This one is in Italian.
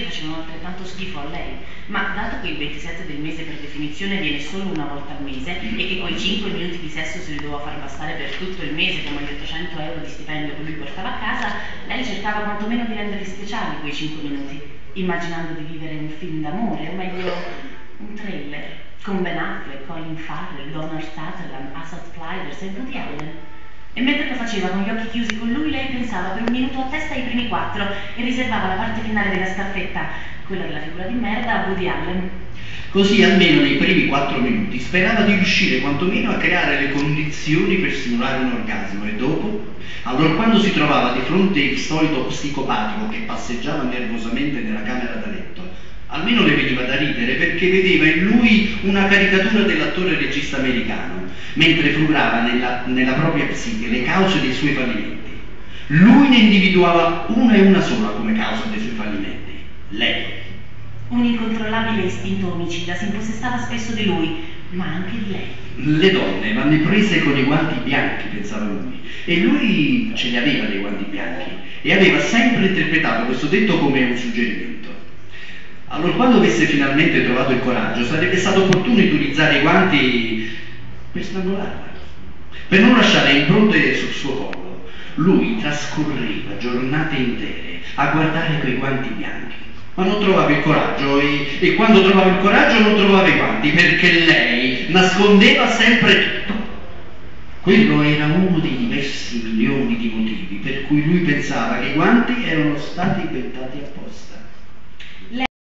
facevano altrettanto schifo a lei, ma dato che il 27 del mese per definizione viene solo una volta al mese e che quei 5 minuti di sesso se li doveva far bastare per tutto il mese come gli 800 euro di stipendio che lui portava a casa, lei cercava quantomeno di renderli speciali quei 5 minuti, immaginando di vivere un film d'amore, o meglio un thriller, con Ben Affleck, Colin Farrell, Donald Sutherland, Asad Flyders e Woody Allen. E mentre lo faceva con gli occhi chiusi con lui, lei pensava per un minuto a testa ai primi 4 e riservava la parte finale della staffetta, quella della figura di merda, a Woody Allen. Così almeno nei primi 4 minuti sperava di riuscire quantomeno a creare le condizioni per simulare un orgasmo e dopo, allora quando si trovava di fronte il solito psicopatico che passeggiava nervosamente nella camera da letto, almeno le veniva da ridere perché vedeva in lui una caricatura dell'attore regista americano, mentre frugava nella propria psiche le cause dei suoi fallimenti. Lui ne individuava una e una sola come causa dei suoi fallimenti: lei. Un incontrollabile istinto omicida si impossessava spesso di lui, ma anche di lei. Le donne vanno prese con i guanti bianchi, pensava lui, e lui ce li aveva dei guanti bianchi e aveva sempre interpretato questo detto come un suggerimento. Allora, quando avesse finalmente trovato il coraggio, sarebbe stato opportuno utilizzare i guanti per strangolarla, per non lasciare impronte sul suo collo. Lui trascorreva giornate intere a guardare quei guanti bianchi, ma non trovava il coraggio e quando trovava il coraggio non trovava i guanti, perché lei nascondeva sempre tutto. Quello era uno dei diversi milioni di motivi per cui lui pensava che i guanti erano stati inventati apposta.